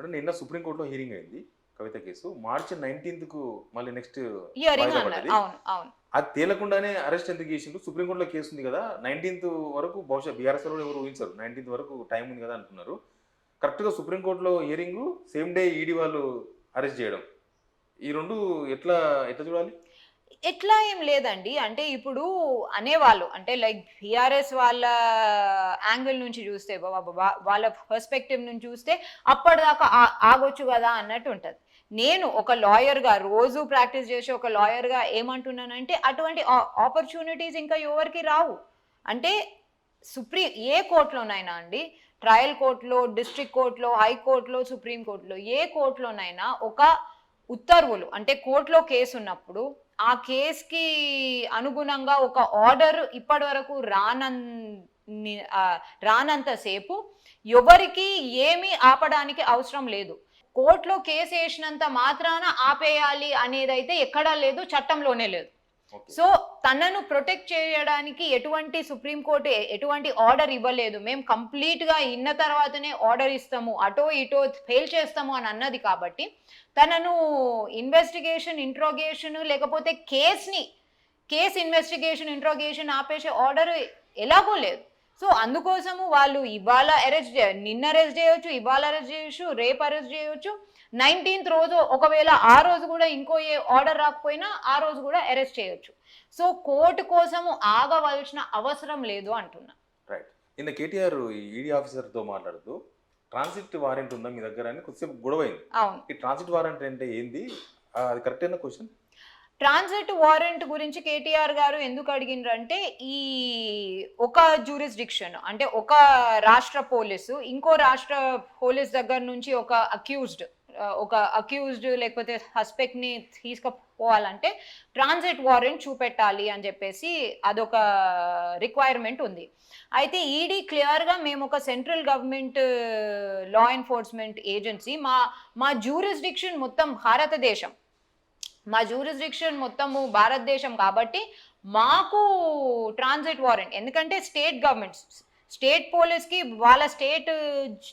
అంటే నిన్న సుప్రీంకోర్టులో హియరింగ్ అయింది కవిత కేసు. మార్చి 19కు మళ్ళీ నెక్స్ట్ హియరింగ్ వాయిదా అన్నారు. పడ్డది. అవును అవును అది తేలకుండానే అరెస్ట్ ఎందుకు చేసిండ్రు? సుప్రీంకోర్టులో కేసు ఉంది కదా, 19th వరకు బహుశా బీఆర్ఎస్ ఎవరు ఊహించారు. 19th వరకు టైం ఉంది కదా అనుకున్నారు. కరెక్ట్గా సుప్రీంకోర్టులో హియరింగ్ సేమ్ డే ఈడీ వాళ్ళు అరెస్ట్ చేయడం, ఈ రెండు ఎట్లా ఎట్లా చూడాలి? ఎట్లా ఏం లేదండి. అంటే ఇప్పుడు అనేవాళ్ళు అంటే లైక్ బీఆర్ఎస్ వాళ్ళ యాంగిల్ నుంచి చూస్తే వాళ్ళ పర్స్పెక్టివ్ నుంచి చూస్తే అప్పటిదాకా ఆగొచ్చు కదా అన్నట్టు ఉంటది. నేను ఒక లాయర్గా రోజు ప్రాక్టీస్ చేసే ఒక లాయర్గా ఏమంటున్నానంటే అటువంటి ఆపర్చునిటీస్ ఇంకా ఎవరికి రావు. అంటే ఏ కోర్టులోనైనా అండి, ట్రయల్ కోర్టులో, డిస్ట్రిక్ట్ కోర్టులో, హైకోర్టులో, సుప్రీం కోర్టులో, ఏ కోర్టులోనైనా ఒక ఉత్తర్వులు అంటే కోర్టులో కేసు ఉన్నప్పుడు ఆ కేసుకి అనుగుణంగా ఒక ఆర్డర్ ఇప్పటి వరకు రానంతసేపు ఎవరికి ఏమీ ఆపడానికి అవసరం లేదు. కోర్టులో కేసు వేసినంత మాత్రాన ఆపేయాలి అనేదైతే ఎక్కడా లేదు, చట్టంలోనే లేదు. సో తనను ప్రొటెక్ట్ చేయడానికి ఎటువంటి సుప్రీంకోర్టు ఎటువంటి ఆర్డర్ ఇవ్వలేదు. మేము కంప్లీట్గా ఇన్న తర్వాతనే ఆర్డర్ ఇస్తాము, అటో ఇటో ఫెయిల్ చేస్తాము అని అన్నది. కాబట్టి తనను ఇన్వెస్టిగేషన్ ఇంట్రోగేషన్ లేకపోతే కేసు ఇన్వెస్టిగేషన్ ఇంట్రోగేషన్ ఆపేసే ఆర్డర్ ఎలాగో లేదు. సో అందుకోసము వాళ్ళు ఇవాళ నిన్న అరెస్ట్ చేయొచ్చు, ఇవాళ అరెస్ట్ చేయొచ్చు, రేపు అరెస్ట్ చేయొచ్చు. 19th రోజు ఒకవేళ ఆ రోజు కూడా ఇంకో ఏ ఆర్డర్ రాకపోయినా ఆ రోజు కూడా అరెస్ట్ చేయొచ్చు. సో కోర్టు కోసము ఆగవలసిన అవసరం లేదు అంటున్నా. రైట్. నిన్న కేటీఆర్ ఈడీ ఆఫీసర్తో మాట్లాడుతూ ట్రాన్సిట్ వారెంట్ ఉందా మీ దగ్గర అని కొద్దిసేపు గొడవైంది. అవును, ఈ ట్రాన్సిట్ వారెంట్ అంటే ఏంది, అది కరెక్ట్ అయిన క్వశ్చన్? ట్రాన్సిట్ వారెంట్ గురించి కేటీఆర్ గారు ఎందుకు అడిగినారంటే, ఈ ఒక జ్యూరిస్డిక్షన్ అంటే ఒక రాష్ట్ర పోలీసు ఇంకో రాష్ట్ర పోలీస్ దగ్గర నుంచి ఒక అక్యూజ్డ్ లేకపోతే సస్పెక్ట్ ని తీసుకుపోవాలంటే ట్రాన్సిట్ వారెంట్ చూపెట్టాలి అని చెప్పేసి అదొక రిక్వైర్మెంట్ ఉంది. అయితే ఈడీ క్లియర్గా మేము ఒక central government law enforcement agency, మా జ్యూరిస్డిక్షన్ మొత్తం భారతదేశం, మా జ్యూరిస్డిక్షన్ మొత్తము భారతదేశం కాబట్టి మాకు ట్రాన్సిట్ వారెంట్, ఎందుకంటే స్టేట్ పోలీస్కి వాళ్ళ స్టేట్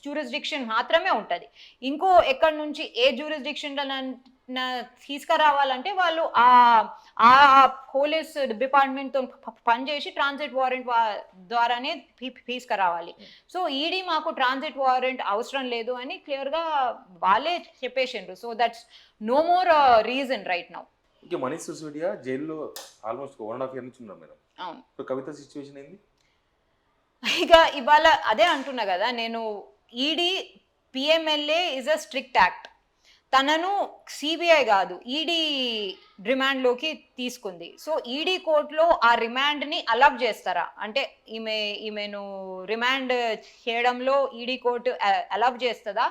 జ్యూరిస్డిక్షన్ మాత్రమే ఉంటుంది. ఇంకో ఎక్కడి నుంచి ఏ జ్యూరిస్డిక్షన్లో తీసుకురావాలంటే వాళ్ళు ఆ పోలీస్ డిపార్ట్మెంట్తో పనిచేసి ట్రాన్సిట్ వారెంట్ ద్వారానే తీసుకురావాలి. సో ఈడీ మాకు ట్రాన్సిట్ వారెంట్ అవసరం లేదు అని క్లియర్గా వాళ్ళే చెప్పేసిండ్రు. So that's no more reason right now. ఇంకా మనీష్ సిసోడియా జైల్లో ఆల్మోస్ట్ 1.5 year నుంచి ఉన్నారు మేడం. అవును. ఇప్పుడు కవిత సిచ్యువేషన్ ఏంది? ఇక ఇవాళ అదే అంటున్నా కదా నేను, ED PMLA is a strict act. తనను సిబిఐ కాదు ఈడీ రిమాండ్లోకి తీసుకుంది. సో ఈడీ కోర్టులో ఆ రిమాండ్ని అలవ్ చేస్తారా అంటే ఈమెను రిమాండ్ చేయడంలో ఈడీ కోర్టు అలవ్ చేస్తుందా,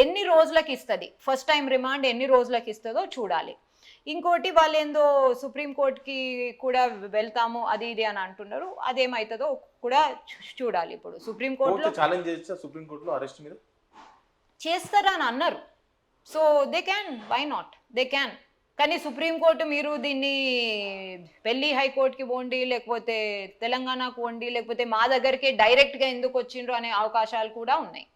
ఎన్ని రోజులకి ఇస్తుంది, ఫస్ట్ టైం రిమాండ్ ఎన్ని రోజులకి ఇస్తుందో చూడాలి. ఇంకోటి వాళ్ళు ఏందో సుప్రీంకోర్టుకి కూడా వెళ్తాము అది ఇది అని అంటున్నారు, అదేమవుతుందో కూడా చూడాలి. ఇప్పుడు సుప్రీంకోర్టులో ఛాలెంజ్ చేస్తా, సుప్రీంకోర్టులో అరెస్ట్ మీద చేస్తారా అని అన్నారు. So they can, why not, they can. కానీ సుప్రీంకోర్టు మీరు దీన్ని ఢిల్లీ హైకోర్టుకి పోండి, లేకపోతే తెలంగాణకు పోండి, లేకపోతే మా దగ్గరికి డైరెక్ట్గా ఎందుకు వచ్చిండ్రు అనే అవకాశాలు కూడా ఉన్నాయి.